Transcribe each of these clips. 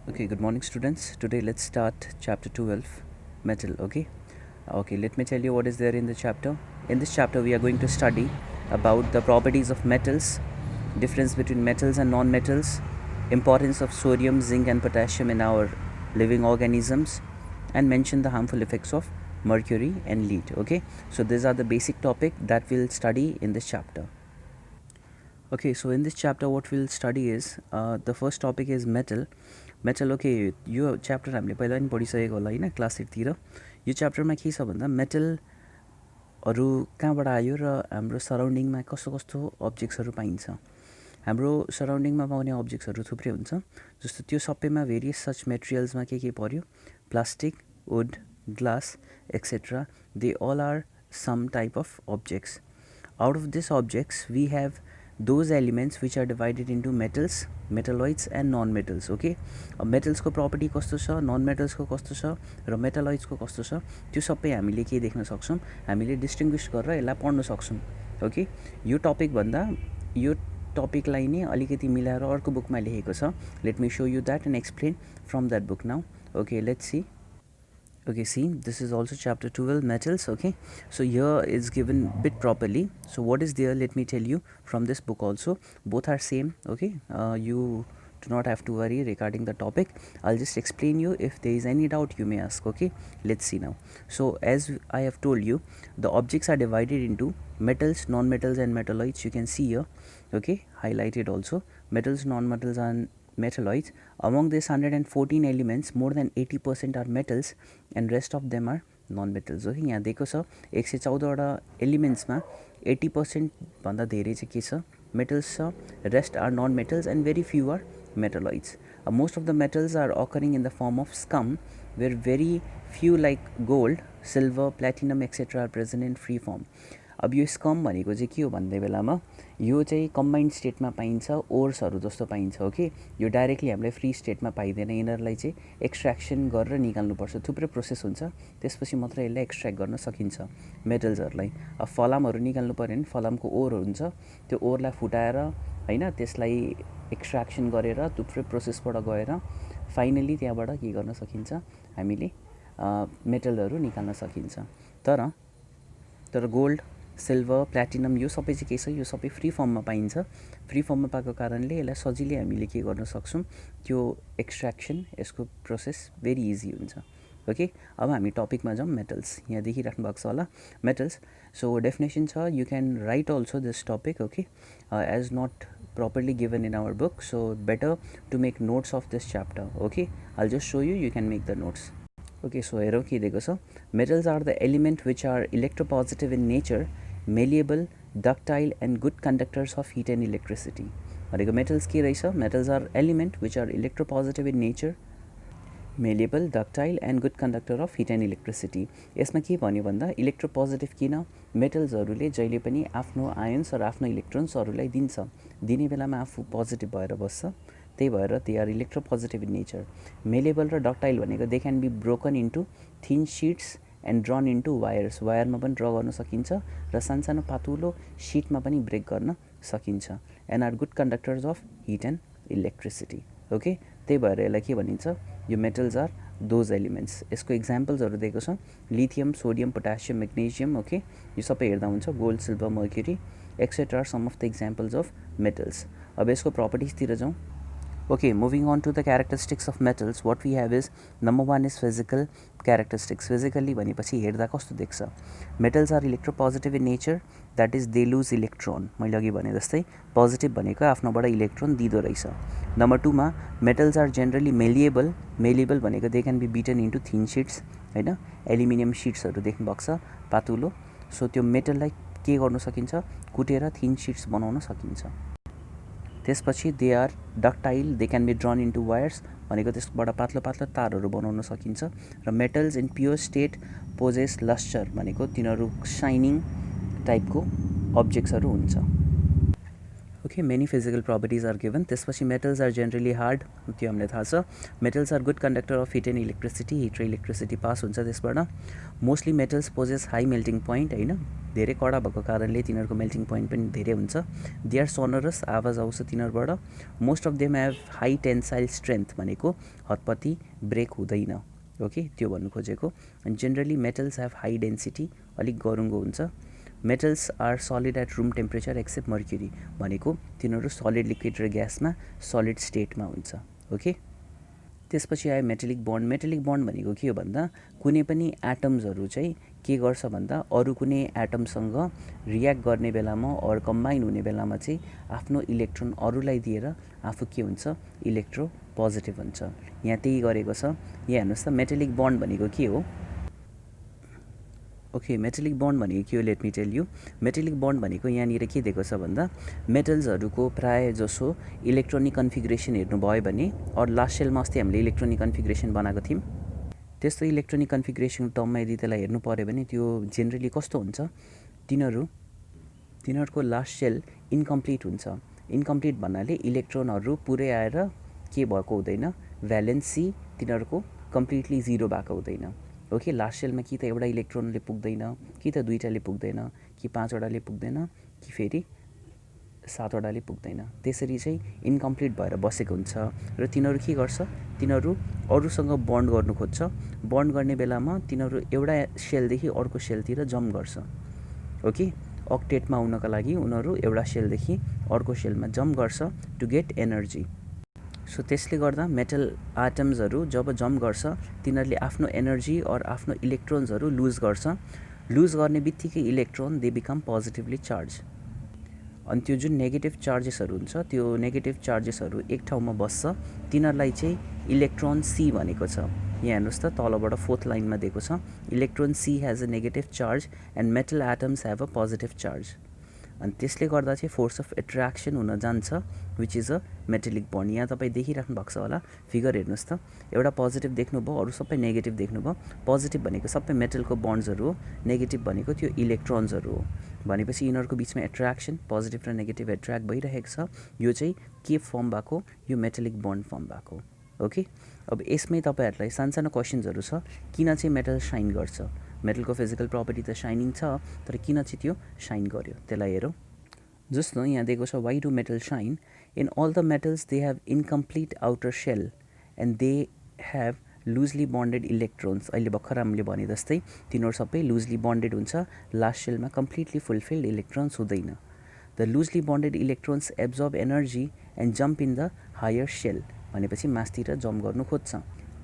Okay, good morning students. Today let's start chapter 12, metal. Okay, let me tell you what is there in the chapter. In this chapter we are going to study about the properties of metals, difference between metals and non-metals, importance of sodium, zinc and potassium in our living organisms, and mention the harmful effects of mercury and lead. Okay, so these are the basic topic that we'll study in this chapter. Okay, so in this chapter what we'll study is the first topic is metal. Okay यो chapter हामीले पहिला पनि पढिसकेको होला होइन class 8 तिर। यो च्याप्टरमा के छ भन्दा मेटलहरू कहाँबाट आयो र हाम्रो सराउन्डिङमा कस्तो कस्तो अब्जेक्ट्सहरू पाइन्छ। हाम्रो सराउन्डिङमा पाउने अब्जेक्ट्सहरू थुप्रै हुन्छ, जस्तो त्यो सबैमा भेरियस सच मेटेरियल्समा के पर्यो, plastic, wood, glass etcetera, they all are some type of objects. Out of this objects we have those elements which are divided into metals, metalloids and non-metals. Okay, metals को property कस्तो छ, non-metals को कस्तो छ र metalloids को कस्तो छ, त्यो सबै हामीले के देख्न सक्छौं, हामीले डिस्टिङ्ग्विश गरेर यसलाई पढ्न सक्छौं। ओके, यो टपिक भन्दा यो टपिकलाई नै अलिकति मिलाएर अर्को बुकमा लेखेको छ। Let me show you that and explain from that book now. Okay, let's see. Okay, see, this is also chapter 12, metals. Okay, so here is given bit properly. So what is there, let me tell you from this book also. Both are same. Okay, you do not have to worry regarding the topic. I'll just explain you. If there is any doubt you may ask. Okay, let's see now. So as I have told you, the objects are divided into metals, non-metals and metalloids. You can see here. Okay, highlighted also. Metals, non-metals and metalloids. Among these 114 elements, more than 80% are metals and rest of them are non-metals. Okay, यहाँ देखो छ 114 वटा एलिमेन्ट्समा 80% भन्दा धेरै चाहिँ के छ, metals छ, rest are non-metals and very few are metalloids. Most of the metals are occurring in the form of scum, where very few like gold, silver, platinum etc are present in free form. अब यो scum भनेको चाहिँ के हो भन्दै बेलामा यो चाहिँ कम्बाइन्ड स्टेटमा पाइन्छ, ओर्सहरू जस्तो पाइन्छ। ओके, यो डाइरेक्टली हामीले फ्री स्टेटमा पाइँदैन, यिनीहरूलाई चाहिँ एक्सट्र्याक्सन गरेर निकाल्नुपर्छ, थुप्रै प्रोसेस हुन्छ, त्यसपछि मात्र यसलाई एक्सट्र्याक्ट गर्न सकिन्छ मेटल्सहरूलाई। अब फलामहरू निकाल्नु पऱ्यो भने फलामको ओरहरू हुन्छ, त्यो ओरलाई फुटाएर होइन त्यसलाई एक्सट्र्याक्सन गरेर थुप्रै प्रोसेसबाट गएर फाइनली त्यहाँबाट के गर्न सकिन्छ, हामीले मेटलहरू निकाल्न सकिन्छ। तर गोल्ड, सिल्भर, प्ल्याटिनम यो सबै चाहिँ के छ, यो सबै फ्री फर्ममा पाइन्छ। फ्री फर्ममा पाएको कारणले यसलाई सजिलै हामीले के गर्न सक्छौँ, त्यो एक्सट्र्याक्सन, यसको प्रोसेस भेरी इजी हुन्छ। ओके, अब हामी टपिकमा जाउँ, मेटल्स। यहाँ देखिराख्नु भएको छ होला मेटल्स। सो डेफिनेसन छ, you can write also this topic. Okay, as not properly given in our book, so better to make notes of this chapter. Okay, I'll just show you, you can make the notes. Okay, so हेरौँ के दिएको छ, metals are the element which are electropositive in nature, malleable, ductile and good conductors of heat and electricity. भनेको metals के रहेछ, metals are element which are electropositive in nature, malleable, ductile and good conductor of heat and electricity. यसमा के भन्यो भन्दा electropositive किन, मेटल्सहरूले जहिले पनि आफ्नो आयन्स र आफ्नो इलेक्ट्रोन्सहरूलाई दिन्छ, दिने बेलामा आफू पोजिटिभ भएर बस्छ, त्यही भएर they are electropositive in nature. Malleable र डक्टाइल भनेको they can be broken into thin sheets and drawn into wires, वायरमा पनि ड्र गर्न सकिन्छ र सानसानो पातुलो सिटमा पनि ब्रेक गर्न सकिन्छ। And are good conductors of heat and electricity. Okay, त्यही भएर यसलाई के भनिन्छ, यो मेटल्स आर दोज एलिमेन्ट्स। यसको इक्जाम्पल्सहरू दिएको छ, lithium, sodium, potassium, magnesium. Okay, यो सबै हेर्दा हुन्छ, gold, silver, mercury etcetera are some of the examples of metals. अब यसको प्रपर्टिजतिर जाउँ। Okay, moving on to the characteristics of metals, what we have is number one is physical characteristics. Physically भनेपछि हेर्दा कस्तो देख्छ, metals are electropositive in nature, that is they lose electron. मैले अघि भने जस्तै पोजिटिभ भनेको आफ्नोबाट इलेक्ट्रोन दिँदो रहेछ। नम्बर टूमा metals are generally malleable. Malleable भनेको they can be beaten into thin sheets, होइन, एल्युमिनियम सिट्सहरू देख्नु भएको छ पातुलो, सो त्यो मेटललाई के गर्न सकिन्छ, कुटेर थिन सिट्स बनाउन सकिन्छ। त्यसपछि they are ductile, they can be drawn into wires भनेको त्यसबाट पातलो पातलो तारहरू बनाउन सकिन्छ। र metals in pure state possess lustre भनेको तिनीहरू साइनिङ टाइपको अब्जेक्ट्सहरू हुन्छ। Okay, many physical properties are given. त्यसपछि metals are generally hard, त्यो हामीलाई थाहा छ. Metals are good conductor of heat and electricity. Heat र electricity pass हुन्छ त्यसबाट. Mostly metals possess high melting point, हैन, धेरै कडा भएको कारणले तिनीहरूको melting point पनि धेरै हुन्छ. They are sonorous, आवाज आउँछ तिनीहरूबाट. Most of them have high tensile strength, भनेको हतपति ब्रेक हुँदैन. ओके, त्यो भन्नु खोजेको. And generally metals have high density, अलिक गरुङ्गो हुन्छ. Metals are solid at room temperature except mercury, भनेको तिनीहरू solid, liquid र ग्यासमा solid stateमा हुन्छ. ओके, त्यसपछि आयो मेटालिक बन्ड. मेटालिक बन्ड भनेको के हो भन्दा कुनै पनि एटम्सहरू चाहिँ के गर्छ भन्दा अरू कुनै एटमसँग रियाक्ट गर्ने बेलामा अर कम्बाइन हुने बेलामा चाहिँ आफ्नो इलेक्ट्रोन अरूलाई दिएर आफू के हुन्छ, इलेक्ट्रो पोजिटिभ हुन्छ. यहाँ त्यही गरेको छ. यहाँ हेर्नुहोस् त, मेटालिक बन्ड भनेको के हो. ओके, मेटालिक बन्ड भनेको के हो, let me tell you. Metallic bond भनेको यहाँनिर के दिएको छ भन्दा मेटल्सहरूको प्राय जसो इलेक्ट्रोनिक कन्फिगरेसन हेर्नुभयो भने, अरू लास्ट सेलमा अस्ति हामीले इलेक्ट्रोनिक कन्फिगरेसन बनाएको थियौँ, त्यस्तो इलेक्ट्रोनिक कन्फिगरेसन टर्ममा यदि त्यसलाई हेर्नु पऱ्यो भने त्यो जेनरली कस्तो हुन्छ, तिनीहरूको लास्ट सेल इन्कम्प्लिट हुन्छ. इन्कम्प्लिट भन्नाले इलेक्ट्रोनहरू पुरै आएर के भएको हुँदैन, भ्यालेन्सी तिनीहरूको कम्प्लिटली जिरो भएको हुँदैन. ओके, लास्ट सेलमा कि त एउटा इलेक्ट्रोनले पुग्दैन, कि त दुईटाले पुग्दैन, कि पाँचवटाले पुग्दैन, कि फेरि सातवटाले पुग्दैन. त्यसरी चाहिँ इन्कम्प्लिट भएर बसेको हुन्छ. र तिनीहरू के गर्छ, तिनीहरू अरूसँग बन्ड गर्नु खोज्छ. बन्ड गर्ने बेलामा तिनीहरू एउटा सेलदेखि अर्को सेलतिर जम्प गर्छ. ओके, अक्टेटमा आउनका लागि उनीहरू एउटा सेलदेखि अर्को सेलमा जम्प गर्छ टु गेट एनर्जी. सो त्यसले गर्दा मेटल एटम्सहरू जब जम्प गर्छ तिनीहरूले आफ्नो एनर्जी और आफ्नो इलेक्ट्रोन्सहरू लुज गर्छ. लुज गर्ने बित्तिकै electron they become positively charge. अनि त्यो जुन नेगेटिभ चार्जेसहरू हुन्छ त्यो नेगेटिभ चार्जेसहरू एक ठाउँमा बस्छ. तिनीहरूलाई चाहिँ इलेक्ट्रोन सी भनेको छ. यहाँ हेर्नुहोस् त, तलबाट फोर्थ लाइनमा दिएको छ, electron she has a negative charge and metal atoms have a positive charge. अनि त्यसले गर्दा चाहिँ फोर्स अफ एट्र्याक्सन हुन जान्छ, which is a metallic bond. यहाँ तपाईँ देखिराख्नु भएको छ होला, फिगर हेर्नुहोस् त, एउटा पोजिटिभ देख्नुभयो, अरू सबै नेगेटिभ देख्नुभयो. पोजिटिभ भनेको सबै मेटलको बन्ड्सहरू हो, नेगेटिभ भनेको त्यो इलेक्ट्रोन्सहरू हो. भनेपछि यिनीहरूको बिचमा एट्र्याक्सन, पोजिटिभ र नेगेटिभ एट्र्याक्ट भइरहेको छ. यो चाहिँ के फर्म भएको, यो मेटालिक बन्ड फर्म भएको. ओके, अब यसमै तपाईँहरूलाई सानसानो क्वेसन्सहरू छ. किन चाहिँ मेटल साइन गर्छ, मेटलको फिजिकल प्रपर्टी त साइनिङ छ, तर किन चाहिँ त्यो साइन गर्यो त्यसलाई हेरौँ. जस्तो यहाँ दिएको छ, why do metal shine. In all the metals they have incomplete outer shell and they have loosely bonded electrons. अहिले भर्खर हामीले भने जस्तै तिनीहरू सबै लुजली बन्डेड हुन्छ, लास्ट सेलमा कम्प्लिटली फुलफिल्ड इलेक्ट्रोन्स हुँदैन. The loosely bonded electrons absorb energy and jump in the higher shell. भनेपछि मासतिर जम्प गर्नु खोज्छ.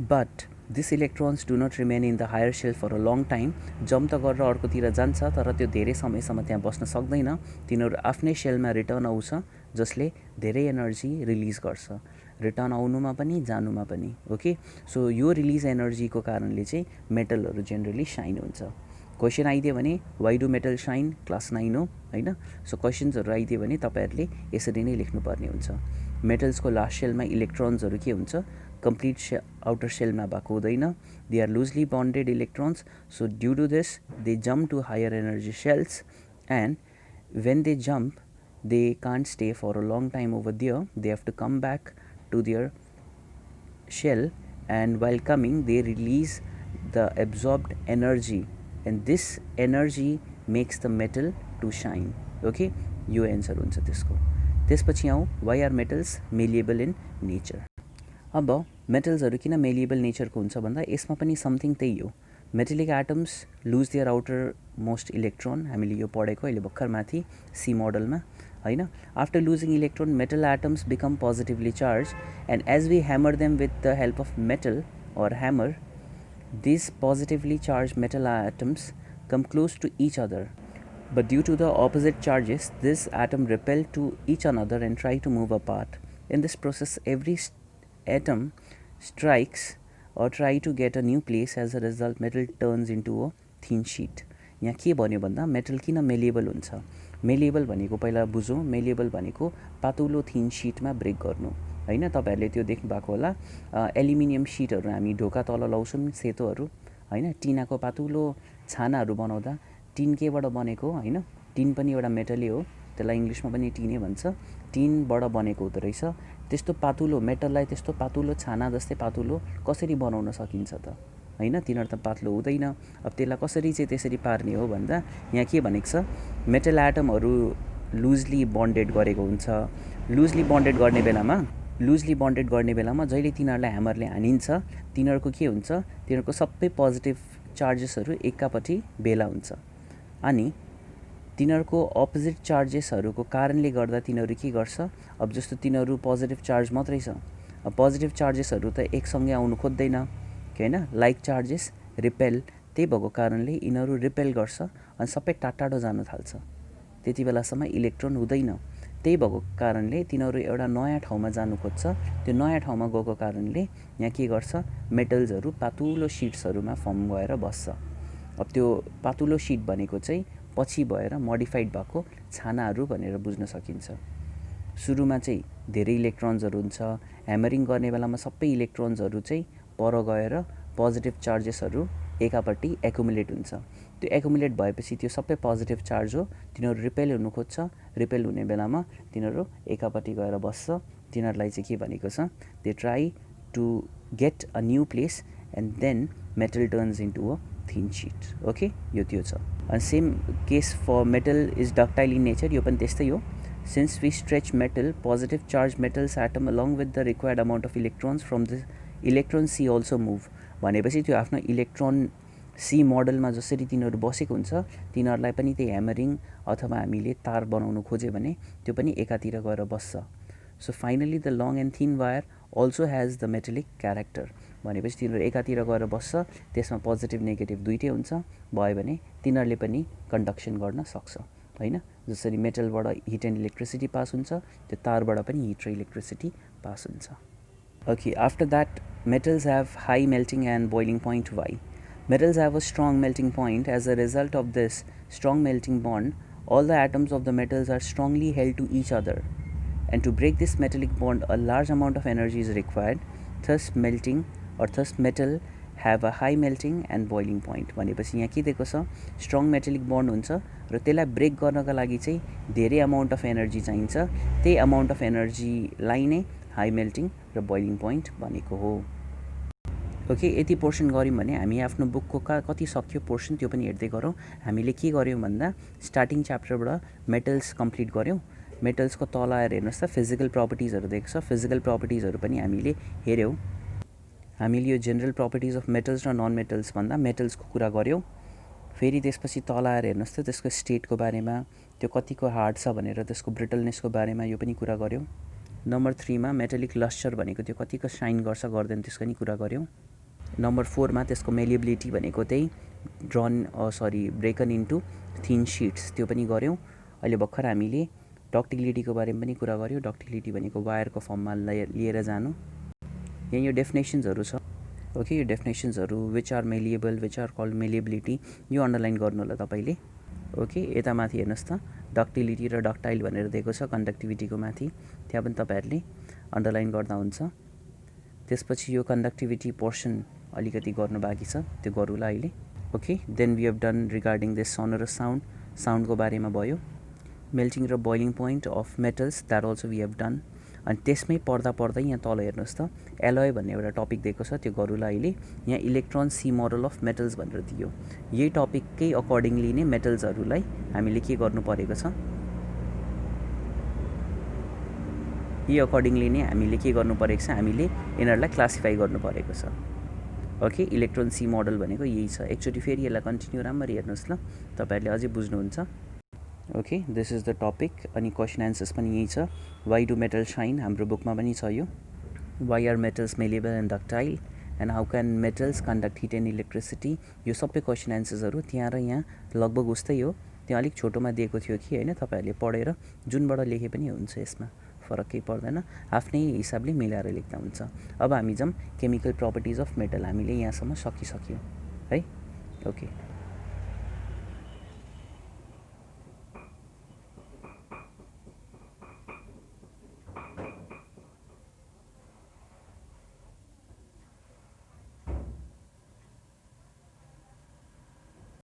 But this electrons do not remain in the higher shell for a long time. Jump त गरेर अर्कोतिर जान्छ, तर त्यो धेरै समयसम्म त्यहाँ बस्न सक्दैन. तिनीहरू आफ्नै सेलमा रिटर्न आउँछ, जसले धेरै एनर्जी रिलिज गर्छ, रिटर्न आउनुमा पनि जानुमा पनि. ओके, सो यो रिलिज एनर्जीको कारणले चाहिँ मेटलहरू जेनरली साइन हुन्छ. क्वेसन आइदियो भने why do metal shine, class 9 हो होइन. सो क्वेसन्सहरू आइदियो भने तपाईँहरूले यसरी नै लेख्नुपर्ने हुन्छ. मेटल्सको लास्ट सेलमा इलेक्ट्रोन्सहरू के हुन्छ, कम्प्लिट आउटर सेलमा भएको हुँदैन. They are loosely bonded electrons. So due to this they jump to higher energy shells and when they jump they can't stay for a long time over there. They have to come back to their shell, and while coming they release the absorbed energy and this energy makes the metal to shine. Okay, यो answer हुन्छ त्यसको. त्यसपछि आउँ, why are metals malleable in nature. अब मेटल्सहरू किन malleable नेचरको हुन्छ भन्दा यसमा पनि समथिङ त्यही हो. Metallic atoms lose their outermost electron. हामीले यो पढेको अहिले भर्खर माथि सी मोडलमा होइन. After losing electron metal atoms become positively charge and as we hammer them with the help of metal or hammer, these positively charged metal atoms come close to each other, but due to the opposite charges this atom repel to each another and try to move apart. In this process every atom strikes or try to get a new place. As a result metal turns into a thin sheet. यहाँ के भन्यो भन्दा metal किन malleable हुन्छ. Malleable भनेको पहिला बुझौँ. Malleable भनेको पातलो थिन सिटमा ब्रेक गर्नु होइन. तपाईँहरूले त्यो देख्नु भएको होला, एल्युमिनियम सिटहरू हामी ढोका तल लाउँछौँ सेतोहरू होइन. टिनाको पातलो छानाहरू बनाउँदा टिन केबाट बनेको होइन, टिन पनि एउटा मेटलै हो, त्यसलाई इङ्ग्लिसमा पनि टिनै भन्छ, टिनबाट बनेको हुँदो रहेछ। त्यस्तो पातुलो मेटललाई त्यस्तो पातुलो छाना जस्तै पातुलो कसरी बनाउन सकिन्छ त, होइन? तिनीहरू त पातलो हुँदैन। अब त्यसलाई कसरी चाहिँ त्यसरी पार्ने हो भन्दा यहाँ के भनेको छ, मेटल एटमहरू लुजली बन्डेड गरेको हुन्छ। लुजली बन्डेड गर्ने बेलामा जहिले तिनीहरूलाई ह्यामरले हानिन्छ तिनीहरूको के हुन्छ, तिनीहरूको सबै पोजिटिभ चार्जेसहरू एकापट्टि भेला हुन्छ। अनि तिनीहरूको अपोजिट चार्जेसहरूको कारणले गर्दा तिनीहरू के गर्छ, अब जस्तो तिनीहरू पोजिटिभ चार्ज मात्रै छ, अब पोजिटिभ चार्जेसहरू त एकसँगै आउनु खोज्दैन, होइन? लाइक चार्जेस रिपेल, त्यही भएको कारणले यिनीहरू रिपेल गर्छ अनि सबै टाढो जान थाल्छ। त्यति बेलासम्म इलेक्ट्रोन हुँदैन। त्यही भएको कारणले तिनीहरू एउटा नयाँ ठाउँमा जानु खोज्छ। त्यो नयाँ ठाउँमा गएको कारणले यहाँ के गर्छ, मेटल्सहरू पातुलो सिट्सहरूमा फर्म भएर बस्छ। अब त्यो पातुलो सिट भनेको चाहिँ पछि भएर मोडिफाइड भएको छानाहरू भनेर बुझ्न सकिन्छ। सुरुमा चाहिँ धेरै इलेक्ट्रोन्सहरू हुन्छ, ह्यामरिङ गर्ने बेलामा सबै इलेक्ट्रोन्सहरू चाहिँ पर गएर पोजिटिभ चार्जेसहरू एकापट्टि एकुमुलेट हुन्छ। त्यो एकुमुलेट भएपछि त्यो सबै पोजिटिभ चार्ज हो, तिनीहरू रिपेल हुनु खोज्छ। रिपेल हुने बेलामा तिनीहरू एकापट्टि गएर बस्छ। तिनीहरूलाई चाहिँ के भनेको छ, they try to get a new place and then metal turns into a thin sheet. Okay, यो त्यो छ। अनि same case for metal is ductile in nature, यो पनि त्यस्तै हो। Since we stretch metal, positive charge metals atom along with the required amount of electrons from the electron sea also move, भनेपछि त्यो आफ्नो इलेक्ट्रोन सी मोडलमा जसरी तिनीहरू बसेको हुन्छ तिनीहरूलाई पनि त्यही ह्यामरिङ अथवा हामीले तार बनाउनु खोज्यो भने त्यो पनि एकातिर गएर बस्छ। So finally the long and thin wire also has the metallic character, भनेपछि तिनीहरू एकातिर गएर बस्छ, त्यसमा पोजिटिभ नेगेटिभ दुइटै हुन्छ, भयो भने तिनीहरूले पनि कन्डक्सन गर्न सक्छ, होइन? जसरी मेटलबाट हिट एन्ड इलेक्ट्रिसिटी पास हुन्छ, त्यो तारबाट पनि हिट र इलेक्ट्रिसिटी पास हुन्छ। Okay, after that, metals have high melting and boiling point. Why? Metals have a strong melting point. As a result of this strong melting bond, all the atoms of the metals are strongly held to each other. And to break this metallic bond, a large amount of energy is required. Thus, metal have a high melting and boiling point. भनेपछि यहाँ के दिएको छ, strong metallic bond हुन्छ र त्यसलाई brake गर्नका लागि चाहिँ धेरै अमाउन्ट अफ एनर्जी चाहिन्छ। त्यही अमाउन्ट अफ एनर्जीलाई नै हाई मेल्टिङ र बोइलिङ पोइन्ट भनेको हो। ओके, यति पोर्सन गऱ्यौँ भने हामी आफ्नो बुकको कति सक्यो पोर्सन त्यो पनि हेर्दै गरौँ। हामीले के गऱ्यौँ भन्दा स्टार्टिङ च्याप्टरबाट मेटल्स कम्प्लिट गऱ्यौँ। मेटल्सको तल आएर हेर्नुहोस् त फिजिकल प्रपर्टिजहरू दिएको छ। फिजिकल प्रपर्टिजहरू पनि हामीले हेऱ्यौँ। हामीले यो जेनरल प्रपर्टिज अफ मेटल्स र नन मेटल्स भन्दा मेटल्सको कुरा गऱ्यौँ। फेरि त्यसपछि तल आएर हेर्नुहोस् त त्यसको स्टेटको बारेमा, त्यो कतिको हार्ड छ भनेर, त्यसको ब्रिटलनेसको बारेमा यो पनि कुरा गऱ्यौँ। नम्बर 3 मा मेटलिक लस्चर भनेको त्यो कतिको साइन गर्छ गर्दैन त्यसको पनि कुरा गऱ्यौँ। नम्बर 4 मा त्यसको मेलिएबिलिटी भनेको त्यही ब्रेकन इन्टु थिन सिट्स, त्यो पनि गऱ्यौँ। अहिले भर्खर हामीले डक्टिलिटीको बारेमा पनि कुरा गऱ्यौँ। डक्टिलिटी भनेको वायरको फर्ममा लिएर जानु। यहाँ यो डेफिनेसन्सहरू छ। ओके, यो डेफिनेसन्सहरू which are malleable, which are called malleability, यो अन्डरलाइन गर्नु होला तपाईँले। ओके, यता माथि हेर्नुहोस् त डक्टिलिटी र डक्टाइल भनेर दिएको छ कन्डक्टिभिटीको माथि, त्यहाँ पनि तपाईँहरूले अन्डरलाइन गर्दा हुन्छ। त्यसपछि यो कन्डक्टिभिटी पोर्सन अलिकति गर्नु बाँकी छ, त्यो गरौँला अहिले। Okay, then we have done regarding this sonorous sound, साउन्डको बारेमा भयो। मेल्टिङ र boiling point of metals, that also we have done. अनि त्यसमै पढ्दै यहाँ तल हेर्नुहोस् त एलोय भन्ने एउटा टपिक दिएको छ, त्यो गरौँला अहिले। यहाँ electron sea model of metals भनेर दियो। यही टपिककै अकर्डिङली नै मेटल्सहरूलाई हामीले के गर्नु परेको छ, यही अकर्डिङली नै हामीले के गर्नु परेको छ, हामीले यिनीहरूलाई क्लासिफाई गर्नु परेको छ। ओके, इलेक्ट्रोन सी मोडल भनेको यही छ। एकचोटि फेरि यसलाई कन्टिन्यू राम्ररी हेर्नुहोस् ल, तपाईँहरूले अझै बुझ्नुहुन्छ। Okay, this is the topic. अनि क्वेसन एन्सर्स पनि यही छ। वाइ डु मेटल साइन, हाम्रो बुकमा पनि छ यो। Why are metals malleable and ductile, and how can metals conduct heat and electricity, यो सबै क्वेसन एन्सर्सहरू त्यहाँ र यहाँ लगभग उस्तै हो। त्यहाँ अलिक छोटोमा दिएको थियो कि होइन, तपाईँहरूले पढेर जुनबाट लेखे पनि हुन्छ, यसमा फरक केही पर्दैन, आफ्नै हिसाबले मिलाएर लेख्दा हुन्छ। अब हामी जाउँ केमिकल प्रपर्टिज अफ मेटल, हामीले यहाँसम्म सकिसक्यौँ है। ओके।